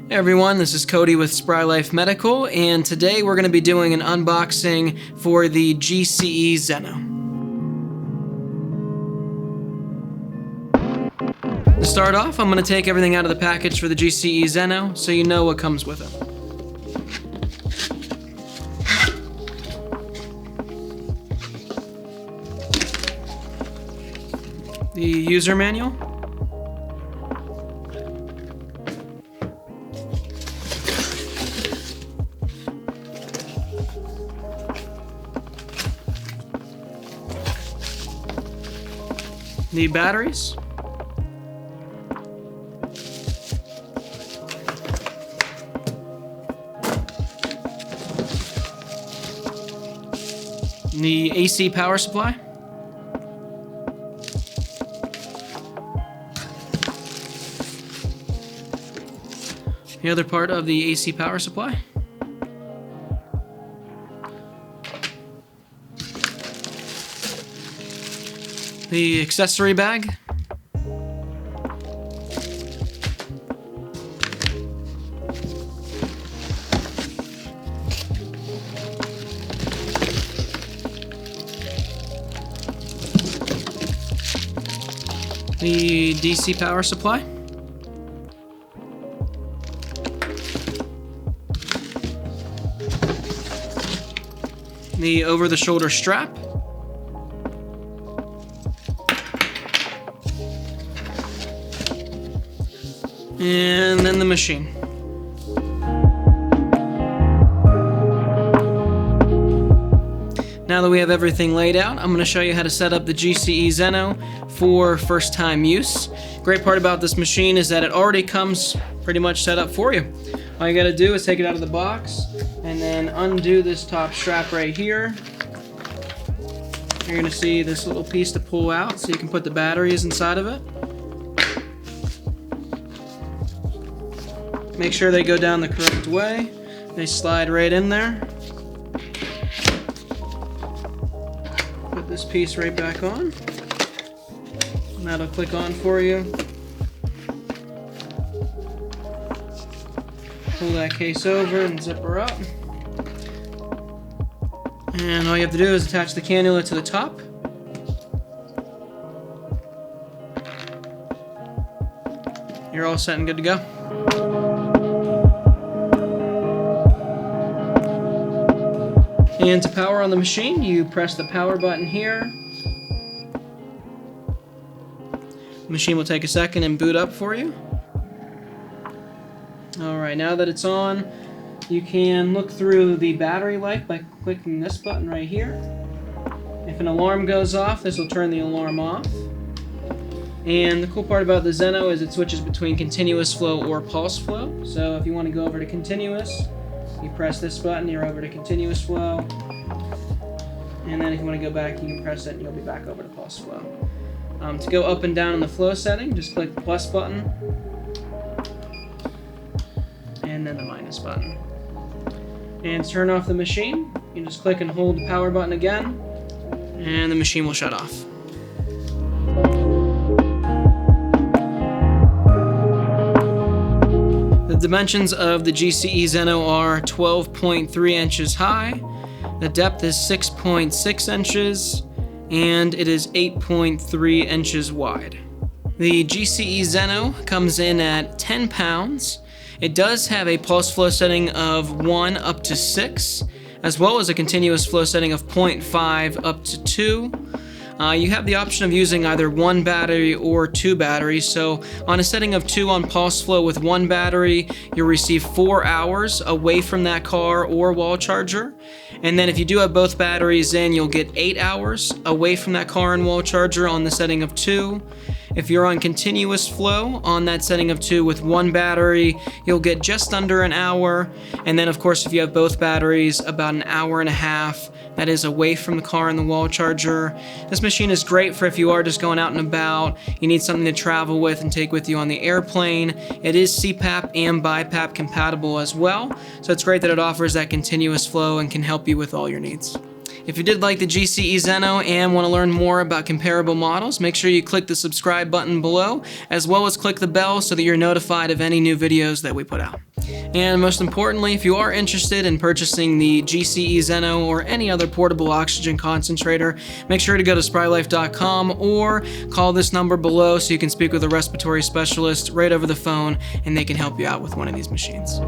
Hey everyone, this is Cody with SpryLyfe Medical, and today we're going to be doing an unboxing for the GCE Zeno. To start off, I'm going to take everything out of the package for the GCE Zeno so you know what comes with it. The user manual. The batteries. The AC power supply. The other part of the AC power supply. The accessory bag. The DC power supply. The over-the-shoulder strap. And then the machine. Now that we have everything laid out, I'm going to show you how to set up the GCE Zeno for first time use. Great part about this machine is that it already comes pretty much set up for you. All you got to do is take it out of the box and then undo this top strap right here. You're going to see this little piece to pull out so you can put the batteries inside of it. Make sure they go down the correct way. They slide right in there. Put this piece right back on. And that'll click on for you. Pull that case over and zip her up. And all you have to do is attach the cannula to the top. You're all set and good to go. And to power on the machine, you press the power button here. The machine will take a second and boot up for you. Alright, now that it's on, you can look through the battery life by clicking this button right here. If an alarm goes off, this will turn the alarm off. And the cool part about the Zeno is it switches between continuous flow or pulse flow. So if you want to go over to continuous, you press this button, you're over to continuous flow. And then if you want to go back, you can press it and you'll be back over to pulse flow. To go up and down in the flow setting, just click the plus button. And then the minus button. And to turn off the machine, you just click and hold the power button again, and the machine will shut off. The dimensions of the GCE Zeno are 12.3 inches high, the depth is 6.6 inches, and it is 8.3 inches wide. The GCE Zeno comes in at 10 pounds. It does have a pulse flow setting of 1 up to 6, as well as a continuous flow setting of 0.5 up to 2. You have the option of using either 1 battery or 2 batteries. So on a setting of 2 on pulse flow with 1 battery, you'll receive 4 hours away from that car or wall charger. And then if you do have both batteries in, you'll get 8 hours away from that car and wall charger on the setting of 2. If you're on continuous flow on that setting of 2 with 1 battery, you'll get just under an hour. And then of course if you have both batteries, about an hour and a half. That is away from the car and the wall charger. This machine is great for if you are just going out and about, you need something to travel with and take with you on the airplane. It is CPAP and BiPAP compatible as well, so it's great that it offers that continuous flow and can help you with all your needs. If you did like the GCE Zeno and want to learn more about comparable models, make sure you click the subscribe button below, as well as click the bell so that you're notified of any new videos that we put out. And most importantly, if you are interested in purchasing the GCE Zeno or any other portable oxygen concentrator, make sure to go to SpryLyfe.com or call this number below so you can speak with a respiratory specialist right over the phone and they can help you out with one of these machines.